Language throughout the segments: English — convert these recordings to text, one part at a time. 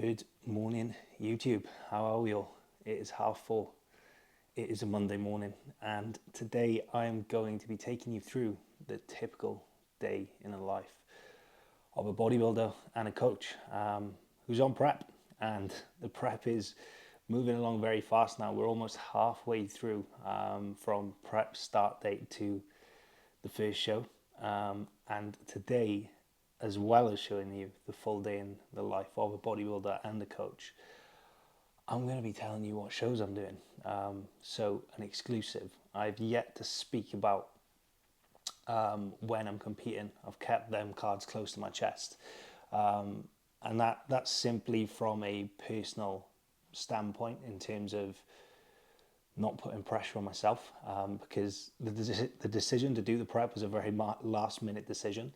Good morning, YouTube. How are we all? It is 4:30. It is a Monday morning, and today I am going to be taking you through the typical day in the life of a bodybuilder and a coach who's on prep. And the prep is moving along very fast now. We're almost halfway through from prep start date to the first show. And today, as well as showing you the full day in the life of a bodybuilder and a coach, I'm going to be telling you what shows I'm doing. So an exclusive. I've yet to speak about when I'm competing. I've kept them cards close to my chest. And that's simply from a personal standpoint in terms of not putting pressure on myself, because the decision to do the prep was a very last minute decision,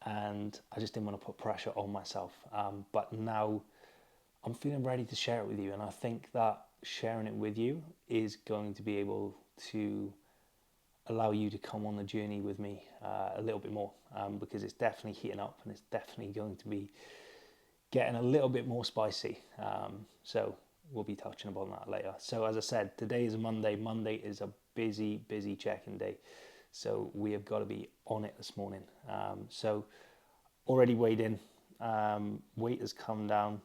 and I just didn't want to put pressure on myself. But now I'm feeling ready to share it with you, and I think that sharing it with you is going to be able to allow you to come on the journey with me a little bit more, because it's definitely heating up and it's definitely going to be getting a little bit more spicy. So we'll be touching upon that later. So as I said, today is a Monday. Monday is a busy check-in day. So we have got to be on it this morning. So already weighed in. Weight has come down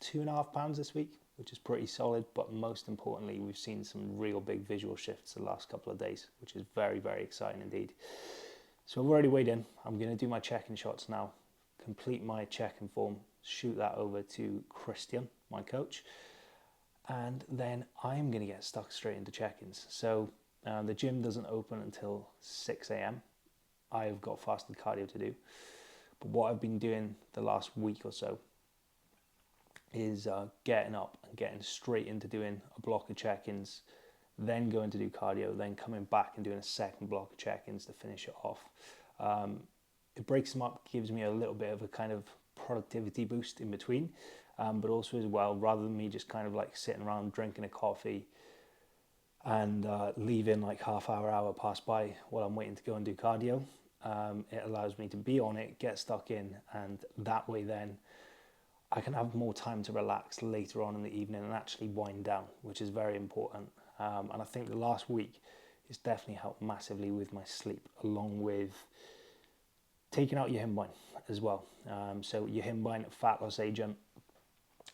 2.5 pounds this week, which is pretty solid. But most importantly, we've seen some real big visual shifts the last couple of days, which is very exciting indeed. So I've already weighed in. I'm going to do my check-in shots now, complete my check-in form, shoot that over to Christian, my coach, and then I'm going to get stuck straight into check-ins. So the gym doesn't open until 6 a.m. I've got fasted cardio to do. But what I've been doing the last week or so is getting up and getting straight into doing a block of check-ins, then going to do cardio, then coming back and doing a second block of check-ins to finish it off. It breaks them up, gives me a little bit of a kind of productivity boost in between, but also as well, rather than me just kind of like sitting around drinking a coffee and leaving like hour pass by while I'm waiting to go and do cardio, it allows me to be on it, get stuck in, and that way then I can have more time to relax later on in the evening and actually wind down, which is very important. And I think the last week has definitely helped massively with my sleep, along with taking out your Himbine as well. So your Himbine fat loss agent,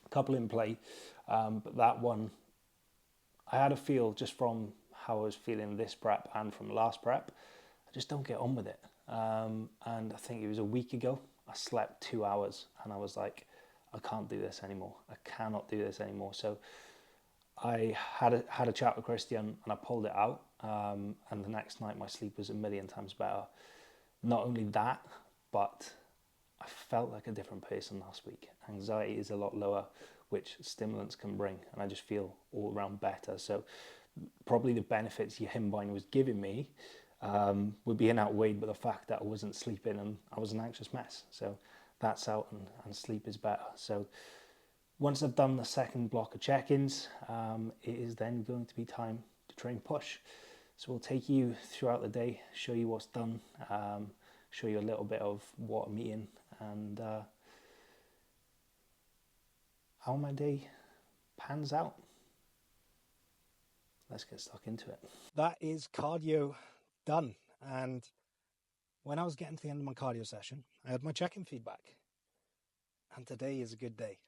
a couple in play, but that one, I had a feel just from how I was feeling this prep and from last prep, I just don't get on with it. And I think it was a week ago, I slept 2 hours and I was like, I can't do this anymore. I cannot do this anymore. So I had a chat with Christian and I pulled it out. And the next night my sleep was a million times better. Not only that, but I felt like a different person last week. Anxiety is a lot lower, which stimulants can bring, and I just feel all around better. So probably the benefits your Himbine was giving me were being outweighed by the fact that I wasn't sleeping and I was an anxious mess. So that's out, and sleep is better. So once I've done the second block of check-ins, it is then going to be time to train push. So we'll take you throughout the day, show you what's done, show you a little bit of what I'm eating, and how my day pans out. Let's get stuck into it. That is cardio done. And when I was getting to the end of my cardio session, I had my check-in feedback. And today is a good day.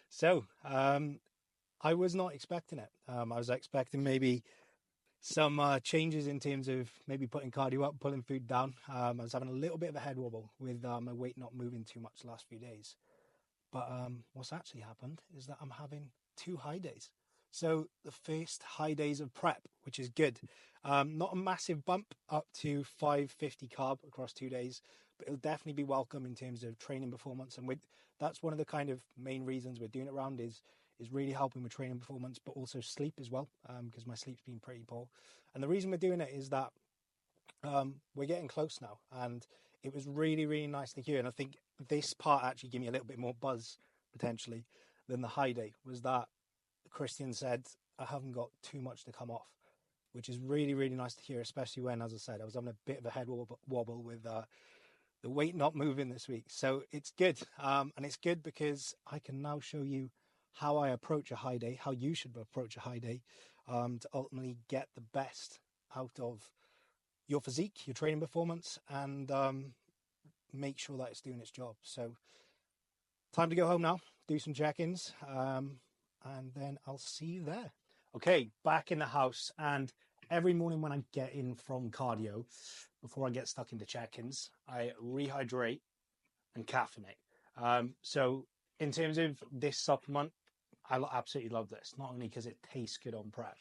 So I was not expecting it. I was expecting maybe some changes in terms of maybe putting cardio up, pulling food down. I was having a little bit of a head wobble with my weight not moving too much the last few days. But what's actually happened is that I'm having 2 high days. So the first high days of prep, which is good. Not a massive bump up to 550 carb across 2 days, but it'll definitely be welcome in terms of training performance. And that's one of the kind of main reasons we're doing it around is really helping with training performance, but also sleep as well, because my sleep's been pretty poor. And the reason we're doing it is that we're getting close now, and it was really nice to hear. And I think this part actually gave me a little bit more buzz potentially than the high day, was that Christian said I haven't got too much to come off, which is really nice to hear, especially when, as I said, I was having a bit of a head wobble with the weight not moving this week. So it's good. And it's good because I can now show you how I approach a high day, how you should approach a high day, to ultimately get the best out of your physique, your training performance, and make sure that it's doing its job. So time to go home now, do some check-ins, and then I'll see you there. Okay, back in the house, and every morning when I get in from cardio, before I get stuck into check-ins, I rehydrate and caffeinate. So in terms of this supplement, I absolutely love this, not only because it tastes good on prep,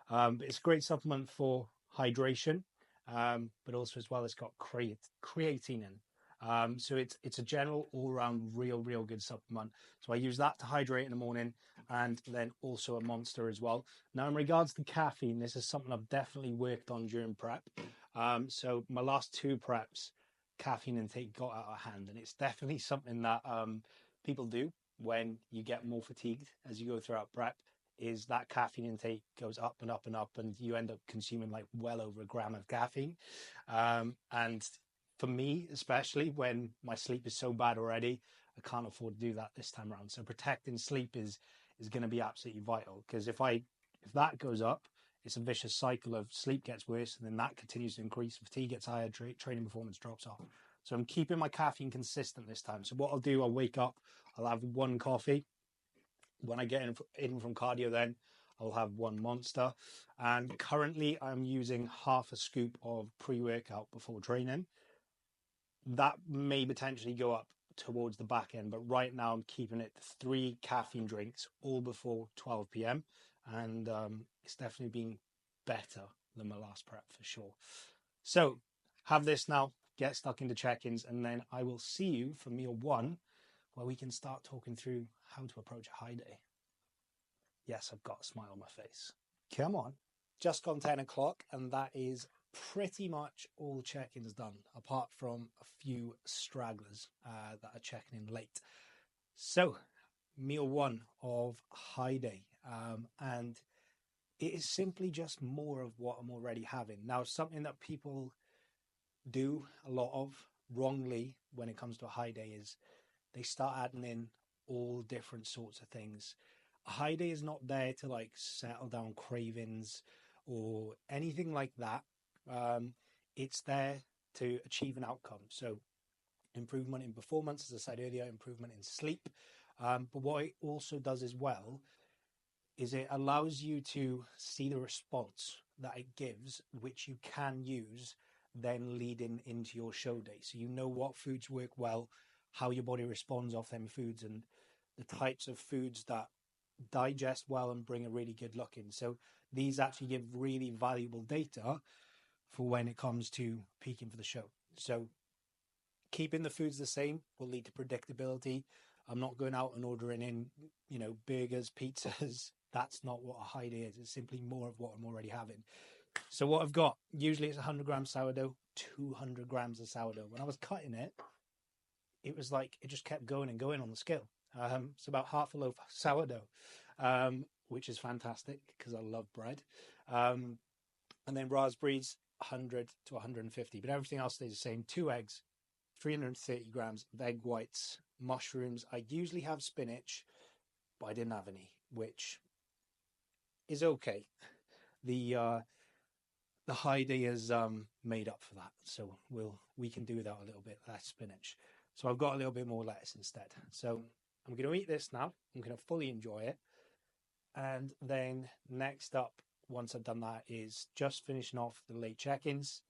but it's a great supplement for hydration, but also as well it's got creatine in. So it's a general all-round real good supplement. So I use that to hydrate in the morning, and then also a Monster as well. Now in regards to caffeine, this is something I've definitely worked on during prep. So my last 2 preps, caffeine intake got out of hand, and it's definitely something that people do when you get more fatigued as you go throughout prep, is that caffeine intake goes up and up and up, and you end up consuming like well over a gram of caffeine. And for me, especially when my sleep is so bad already, I can't afford to do that this time around. So protecting sleep is going to be absolutely vital, because if that goes up, it's a vicious cycle of sleep gets worse, and then that continues to increase, fatigue gets higher, training performance drops off. So I'm keeping my caffeine consistent this time. So what I'll do, I'll wake up, I'll have 1 coffee. When I get in from cardio, then I'll have 1 Monster. And currently I'm using half a scoop of pre-workout before training. That may potentially go up towards the back end, but right now I'm keeping it 3 caffeine drinks all before 12 p.m. And it's definitely been better than my last prep for sure. So have this now, get stuck into check-ins, and then I will see you for meal 1, where we can start talking through how to approach a high day. Yes, I've got a smile on my face. Come on. Just gone 10 o'clock, and that is pretty much all check-ins done, apart from a few stragglers that are checking in late. So, meal 1 of high day, and it is simply just more of what I'm already having. Now, something that people do a lot of wrongly when it comes to a high day is they start adding in all different sorts of things. A high day is not there to like settle down cravings or anything like that. It's there to achieve an outcome. So improvement in performance, as I said earlier, improvement in sleep. But what it also does as well is it allows you to see the response that it gives, which you can use then leading into your show day. So you know what foods work well, how your body responds off them foods, and the types of foods that digest well and bring a really good look in. So these actually give really valuable data for when it comes to peaking for the show. So keeping the foods the same will lead to predictability. I'm not going out and ordering in, burgers, pizzas. That's not what a high day is. It's simply more of what I'm already having. So what I've got, usually it's 100 grams sourdough, 200 grams of sourdough. When I was cutting it, it was like it just kept going and going on the scale. It's about half a loaf of sourdough, which is fantastic because I love bread. And then raspberries, 100 to 150, but everything else stays the same. 2 eggs, 330 grams of egg whites, mushrooms. I usually have spinach, but I didn't have any, which is okay. The high day is made up for that, so we can do without a little bit less spinach. So I've got a little bit more lettuce instead. So I'm going to eat this now. I'm going to fully enjoy it. And then next up, once I've done that, is just finishing off the late check-ins.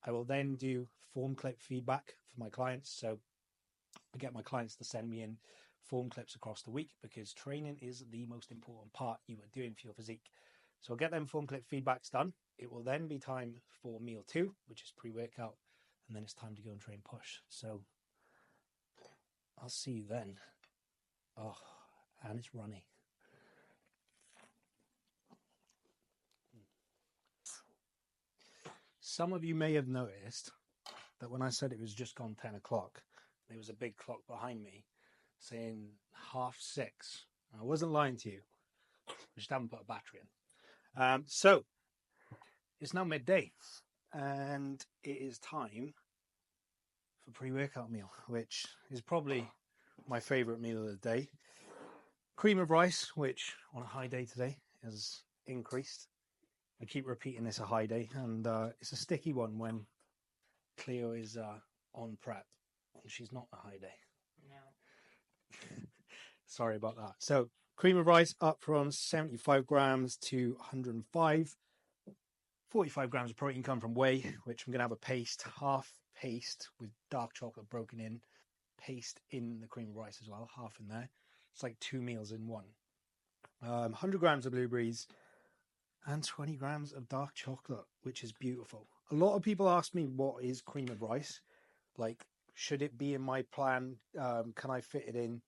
I will then do form clip feedback for my clients. So I get my clients to send me in form clips across the week, because training is the most important part you are doing for your physique. So I'll get them form clip feedbacks done. It will then be time for meal 2, which is pre-workout, and then it's time to go and train push. So I'll see you then. Oh, and it's runny. Some of you may have noticed that when I said it was just gone 10 o'clock, there was a big clock behind me saying 6:30. I wasn't lying to you. I just haven't put a battery in. So it's now midday, and it is time a pre-workout meal, which is probably my favorite meal of the day. Cream of rice, which on a high day today has increased. I keep repeating this a high day, and it's a sticky one when Cleo is on prep and she's not a high day. No. Sorry about that. So cream of rice up from 75 grams to 105. 45 grams of protein come from whey, which I'm going to have a paste, half paste with dark chocolate broken in, paste in the cream of rice as well, half in there. It's like 2 meals in one. 100 grams of blueberries and 20 grams of dark chocolate, which is beautiful. A lot of people ask me, what is cream of rice? Like, should it be in my plan? Can I fit it in?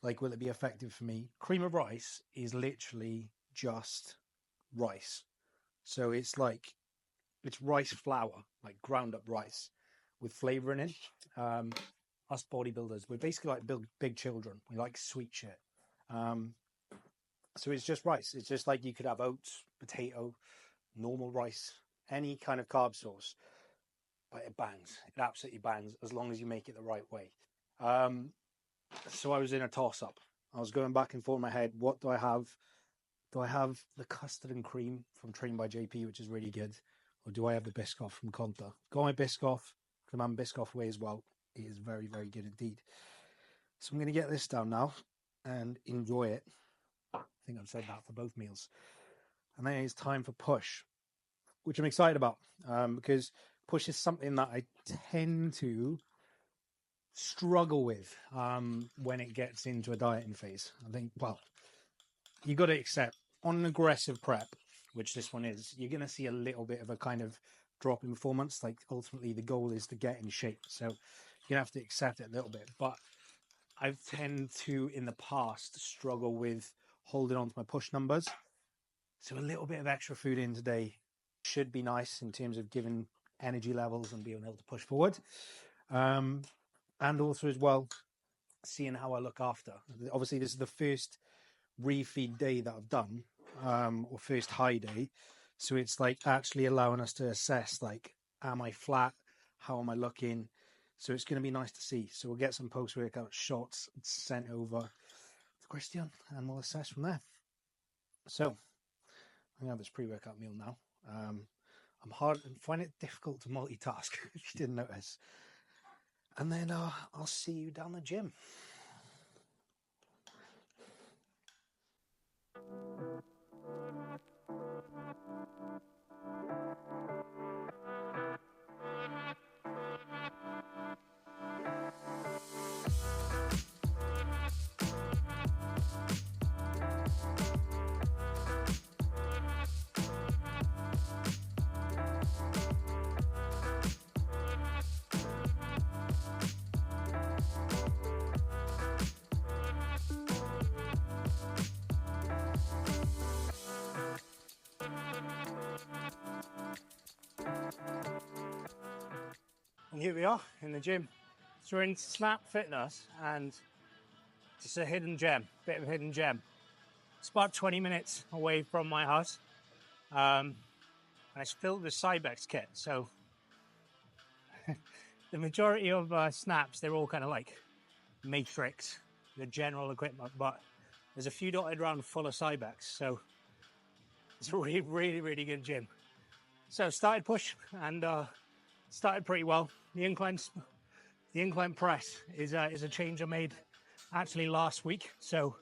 Like, will it be effective for me? Cream of rice is literally just rice. So it's rice flour, like ground up rice with flavor in it. Us bodybuilders, we're basically like big children. We like sweet shit. So it's just rice. It's just like you could have oats, potato, normal rice, any kind of carb source. But it bangs. It absolutely bangs as long as you make it the right way. So I was in a toss-up. I was going back and forth in my head. What do I have? Do I have the custard and cream from Trained by JP, which is really good? Or do I have the Biscoff from Conta? Got my Biscoff from Man Biscoff way as well. It is very, very good indeed. So I'm going to get this down now and enjoy it. I think I've said that for both meals. And then it's time for push, which I'm excited about because push is something that I tend to struggle with when it gets into a dieting phase. I think, well, you got to accept on an aggressive prep, which this one is, you're going to see a little bit of a kind of drop in performance. Like ultimately the goal is to get in shape. So you have to accept it a little bit. But I've tend to, in the past, struggle with holding on to my push numbers. So a little bit of extra food in today should be nice in terms of giving energy levels and being able to push forward. And also as well, seeing how I look after. Obviously, this is the first refeed day that I've done, or first high day. So it's like actually allowing us to assess, like, am I flat? How am I looking? So it's going to be nice to see. So we'll get some post-workout shots sent over to Christian and we'll assess from there. So I'm going to have this pre-workout meal now. I'm finding it difficult to multitask, if you didn't notice. And then I'll see you down the gym. And here we are in the gym. So we're in Snap Fitness and it's a hidden gem, bit of a hidden gem. It's about 20 minutes away from my house. And it's filled with Cybex kit. So the majority of snaps, they're all kind of like Matrix, the general equipment, but there's a few dotted around full of Cybex. So it's a really, really, really good gym. So started push and started pretty well. The incline press is a change I made actually last week. So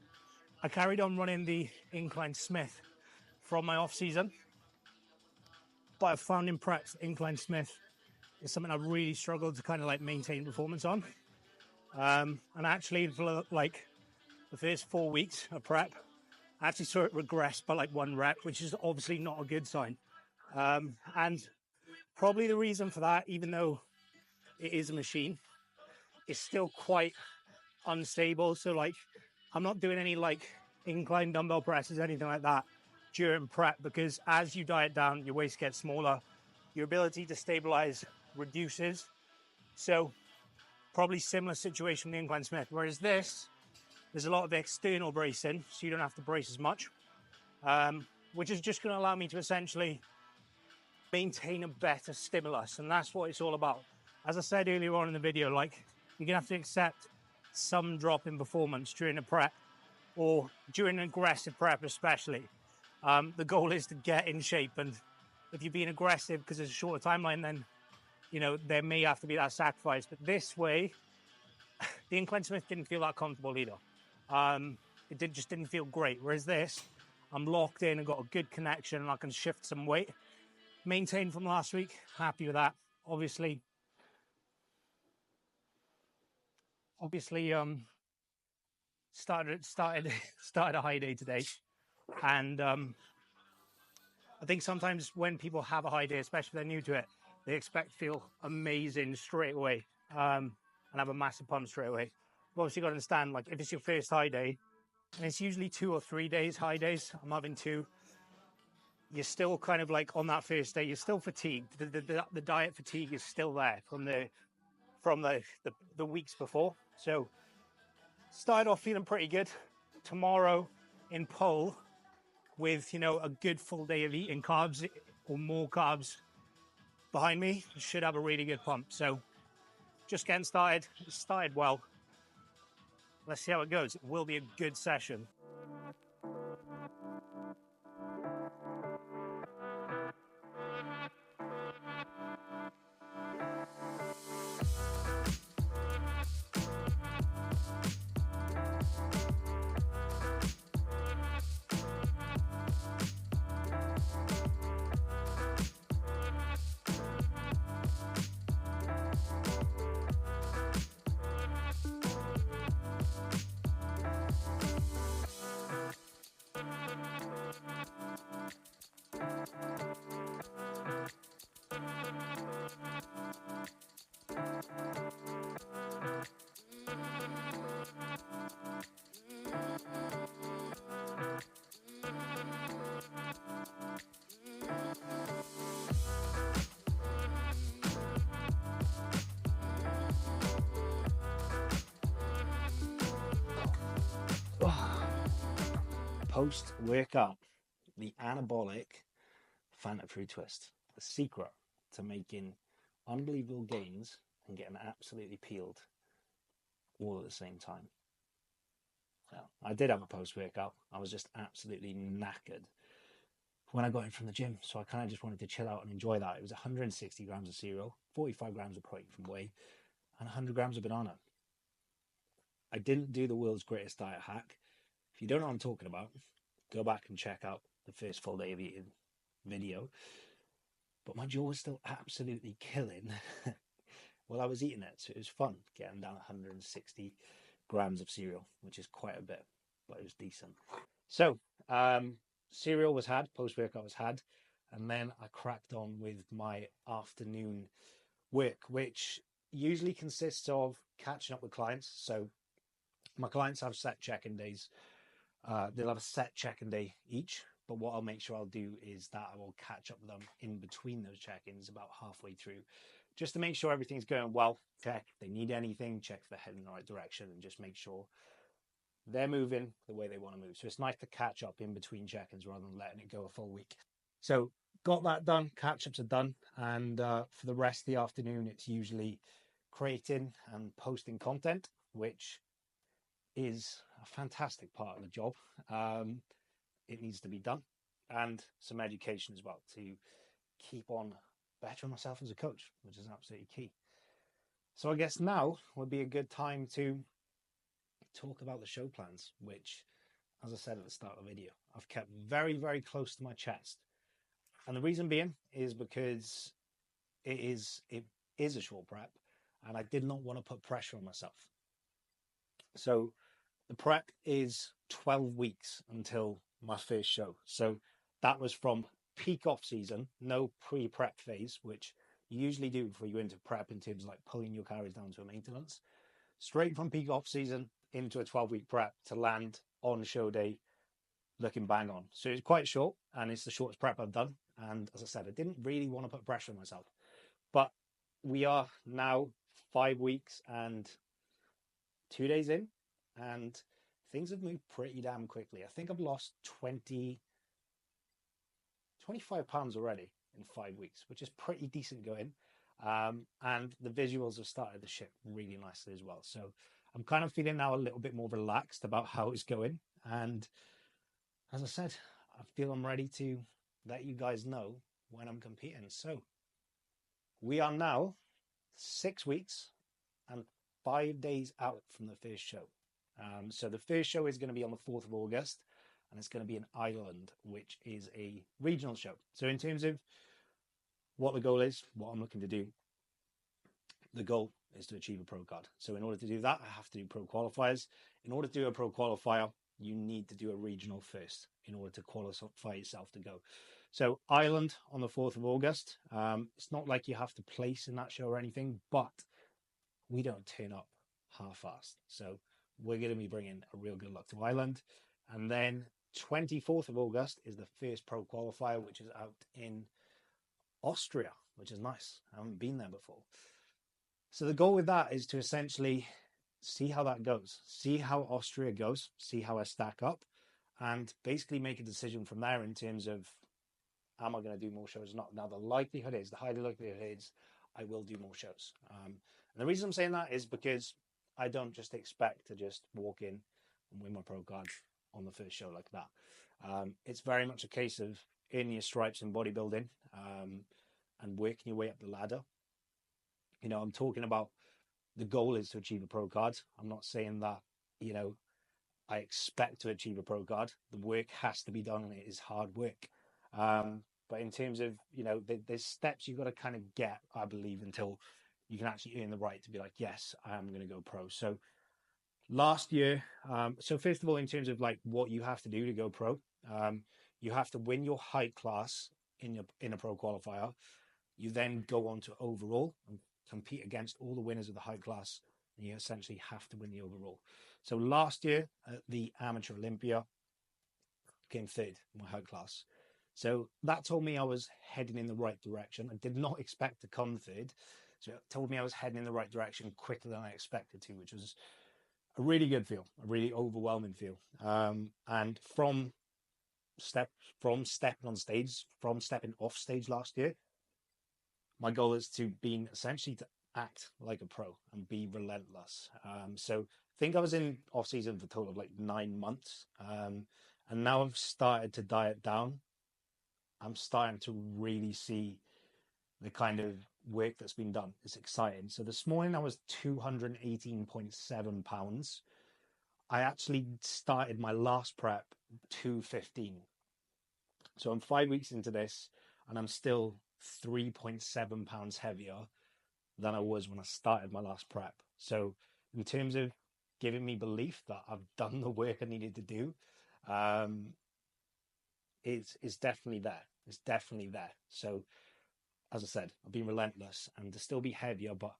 I carried on running the incline Smith from my off season, but I've found in preps incline Smith is something I've really struggled to kind of like maintain performance on. And actually for like the first 4 weeks of prep, I actually saw it regress by like 1 rep, which is obviously not a good sign. And probably the reason for that, even though it is a machine, it's still quite unstable. So like, I'm not doing any like incline dumbbell presses, anything like that during prep, because as you diet down, your waist gets smaller, your ability to stabilize reduces. So probably similar situation with the incline Smith. Whereas this, there's a lot of external bracing, so you don't have to brace as much, which is just going to allow me to essentially maintain a better stimulus. And that's what it's all about. as I said earlier on in the video, like, you're gonna have to accept some drop in performance during a prep, or during an aggressive prep especially. The goal is to get in shape, and if you're being aggressive because it's a shorter timeline, then there may have to be that sacrifice. But this way, the incline Smith didn't feel that comfortable either. Just didn't feel great. Whereas this, I'm locked in and got a good connection, and I can shift some weight. Maintained from last week. Happy with that. Obviously, started a high day today, and I think sometimes when people have a high day, especially if they're new to it, they expect to feel amazing straight away, and have a massive pump straight away. But obviously, you got to understand, like, if it's your first high day, and it's usually 2 or 3 days high days, I'm having 2. You're still kind of like on that first day, you're still fatigued. The diet fatigue is still there from the weeks before. So started off feeling pretty good. Tomorrow in pole, with a good full day of eating carbs or more carbs behind me, should have a really good pump. So just getting started. It started well. Let's see how it goes. It will be a good session. Post-workout, the anabolic Fanta Fruit Twist, the secret to making unbelievable gains and getting absolutely peeled all at the same time. Well, I did have a post-workout. I was just absolutely knackered when I got in from the gym, so I kind of just wanted to chill out and enjoy that. It was 160 grams of cereal, 45 grams of protein from whey, and 100 grams of banana. I didn't do the world's greatest diet hack. If you don't know what I'm talking about, go back and check out the first full day of eating video. But my jaw was still absolutely killing while I was eating it. So it was fun getting down 160 grams of cereal, which is quite a bit, but it was decent. So cereal was had, post-workout was had, and then I cracked on with my afternoon work, which usually consists of catching up with clients. So my clients have set check-in days. They'll have a set check-in day each, but what I'll make sure I'll do is that I will catch up with them in between those check-ins about halfway through, just to make sure everything's going well, check if they need anything, check if they're heading in the right direction, and just make sure they're moving the way they want to move. So it's nice to catch up in between check-ins rather than letting it go a full week. So got that done, catch-ups are done, and for the rest of the afternoon, it's usually creating and posting content, which is a fantastic part of the job. It needs to be done, and some education as well to keep on bettering myself as a coach, which is absolutely key. So I guess now would be a good time to talk about the show plans, which, as I said at the start of the video, I've kept very, very close to my chest. And the reason being is because it is a short prep, and I did not want to put pressure on myself. So the prep is 12 weeks until my first show. So that was from peak off season, no pre-prep phase, which you usually do before you enter prep in terms of like pulling your calories down to a maintenance, straight from peak off season into a 12-week prep to land on show day looking bang on. So it's quite short, and it's the shortest prep I've done. And as I said, I didn't really want to put pressure on myself, but we are now 5 weeks and 2 days in, and things have moved pretty damn quickly. I think I've lost 25 pounds already in 5 weeks, which is pretty decent going. And the visuals have started to ship really nicely as well. So I'm kind of feeling now a little bit more relaxed about how it's going. And as I said, I feel I'm ready to let you guys know when I'm competing. So we are now 6 weeks and 5 days out from the first show. So the first show is going to be on the 4th of August, and it's going to be in Ireland, which is a regional show. So in terms of what the goal is, what I'm looking to do, the goal is to achieve a pro card. So in order to do that, I have to do pro qualifiers. In order to do a pro qualifier, you need to do a regional first in order to qualify yourself to go. So Ireland on the 4th of August. It's not like you have to place in that show or anything, but we don't turn up half-assed. So we're going to be bringing a real good luck to Ireland. And then 24th of August is the first pro qualifier, which is out in Austria, which is nice. I haven't been there before. So the goal with that is to essentially see how that goes, see how Austria goes, see how I stack up, and basically make a decision from there in terms of, am I going to do more shows or not? Now, the highly likelihood is I will do more shows. And the reason I'm saying that is because I don't just expect to just walk in and win my pro card on the first show like that. It's very much a case of earning your stripes in bodybuilding and working your way up the ladder. You know, I'm talking about the goal is to achieve a pro card. I'm not saying that, you know, I expect to achieve a pro card. The work has to be done, and it is hard work. But in terms of, you know, there's steps you've got to kind of get, I believe, until you can actually earn the right to be like, yes, I am going to go pro. So last year, so first of all, in terms of like what you have to do to go pro, you have to win your height class in a pro qualifier. You then go on to overall and compete against all the winners of the height class, and you essentially have to win the overall. So last year at the Amateur Olympia, came third in my height class. So that told me I was heading in the right direction. I did not expect to come third. So it told me I was heading in the right direction quicker than I expected to, which was a really good feel, a really overwhelming feel. And from stepping on stage, from stepping off stage last year, my goal is to be essentially to act like a pro and be relentless. So I think I was in off season for a total of like 9 months. And now I've started to diet down. I'm starting to really see the kind of work that's been done. It's exciting. So this morning I was 218.7 pounds. I actually started my last prep 215. So I'm 5 weeks into this and I'm still 3.7 pounds heavier than I was when I started my last prep. So in terms of giving me belief that I've done the work I needed to do, it's definitely there. It's definitely there. So as I said, I've been relentless, and to still be heavier, but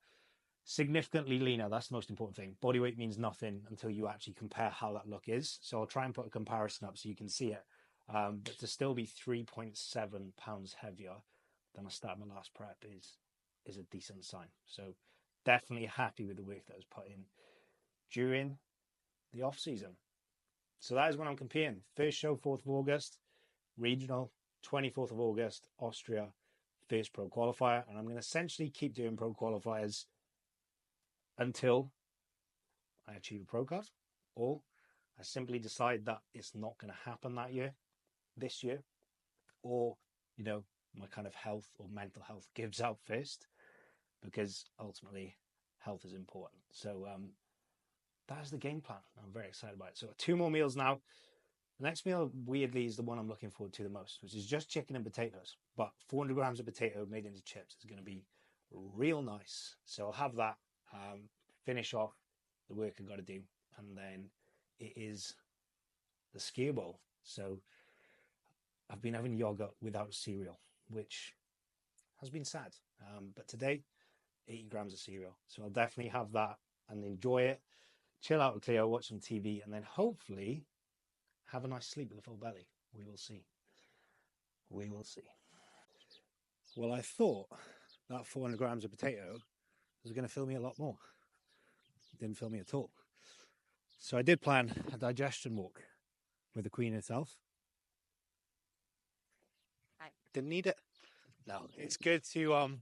significantly leaner. That's the most important thing. Body weight means nothing until you actually compare how that look is. So I'll try and put a comparison up so you can see it. But to still be 3.7 pounds heavier than I started my last prep is a decent sign. So definitely happy with the work that was put in during the off season. So that is when I'm competing. First show, 4th of August, regional, 24th of August, Austria, first pro qualifier. And I'm going to essentially keep doing pro qualifiers until I achieve a pro card, or I simply decide that it's not going to happen this year, or, you know, my kind of health or mental health gives out first, because ultimately health is important. So that is the game plan. I'm very excited about it. So 2 more meals now. The next meal, weirdly, is the one I'm looking forward to the most, which is just chicken and potatoes. But 400 grams of potato made into chips is going to be real nice. So I'll have that, finish off the work I've got to do. And then it is the skier bowl. So I've been having yogurt without cereal, which has been sad. But today, 80 grams of cereal. So I'll definitely have that and enjoy it. Chill out with Cleo, watch some TV, and then hopefully have a nice sleep with a full belly. We will see. We will see. Well, I thought that 400 grams of potato was going to fill me a lot more. It didn't fill me at all. So I did plan a digestion walk with the Queen herself. Hi. Didn't need it. No, it's good to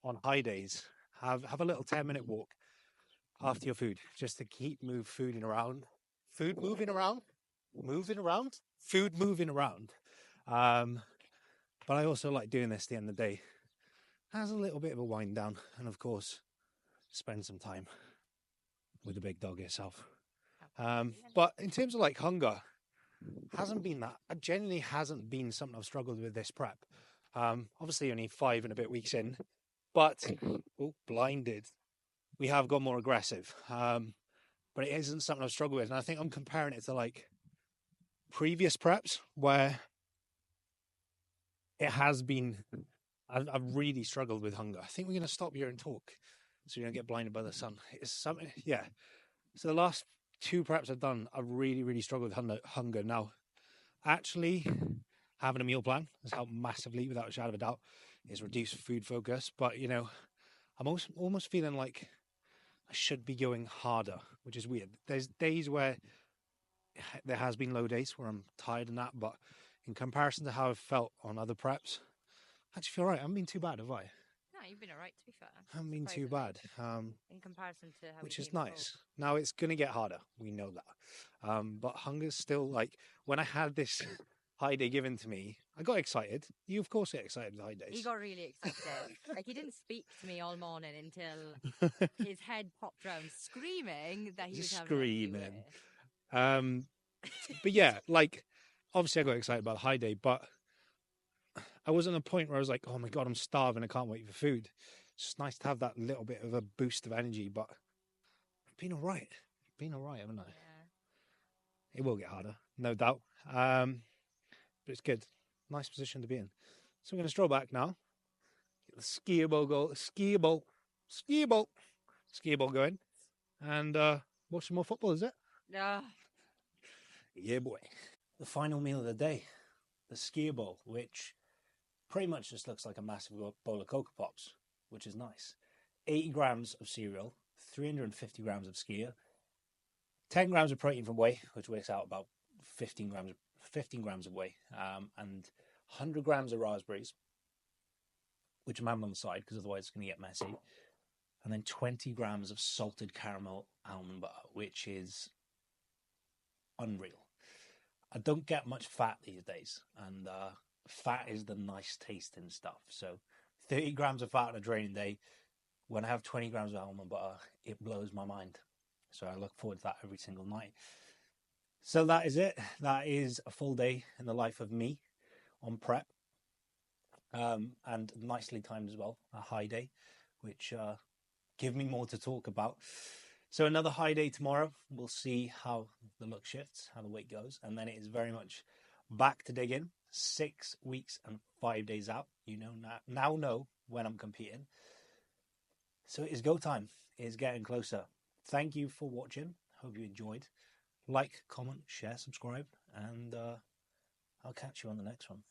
on high days, have a little 10-minute walk after your food, just to keep moving around. Food moving around. But I also like doing this at the end of the day as a little bit of a wind down, and of course, spend some time with the big dog itself. But in terms of like hunger, genuinely hasn't been something I've struggled with this prep. Obviously only 5 and a bit weeks in, but blinded. We have gone more aggressive. But it isn't something I've struggled with. And I think I'm comparing it to like previous preps where it has been, I've really struggled with hunger. I think we're going to stop here and talk so you don't get blinded by the sun. It's something, yeah. So the last 2 preps I've done, I've really, really struggled with hunger. Now, actually having a meal plan has helped massively, without a shadow of a doubt. It's reduced food focus, but you know, I'm almost feeling like I should be going harder, which is weird. There's days where there has been low days where I'm tired and that, but in comparison to how I've felt on other preps, I actually feel right. I haven't been too bad, have I? No, you've been all right, to be fair. I haven't been too bad. In comparison to how which you've is been nice. Now it's going to get harder. We know that. But hunger's still like, when I had this high day given to me, I got excited. You, of course, get excited with high days. He got really excited. Like, he didn't speak to me all morning until his head popped round, screaming that he was Screaming. having But yeah, like, obviously I got excited about the high day, but I wasn't at a point where I was like, oh my God, I'm starving. I can't wait for food. It's just nice to have that little bit of a boost of energy, but I've been all right. Haven't I? Yeah. It will get harder, no doubt. But it's good. Nice position to be in. So we're going to stroll back now. Get the ski ball going. And watch some more football, is it? No. Yeah, boy. The final meal of the day. The ski ball, which pretty much just looks like a massive bowl of Cocoa Pops, which is nice. 80 grams of cereal, 350 grams of skier, 10 grams of protein from whey, which works out about 15 grams of whey, and 100 grams of raspberries, which I'm having on the side because otherwise it's going to get messy, and then 20 grams of salted caramel almond butter, which is unreal. I don't get much fat these days, and fat is the nice tasting stuff. So 30 grams of fat on a training day, when I have 20 grams of almond butter, it blows my mind. So I look forward to that every single night. So that is it. That is a full day in the life of me on prep. And nicely timed as well, a high day, which give me more to talk about. So another high day tomorrow. We'll see how the look shifts, how the weight goes. And then it is very much back to dig in. 6 weeks and 5 days out. You know, now know when I'm competing. So it is go time. It is getting closer. Thank you for watching. Hope you enjoyed. Like, comment, share, subscribe. And I'll catch you on the next one.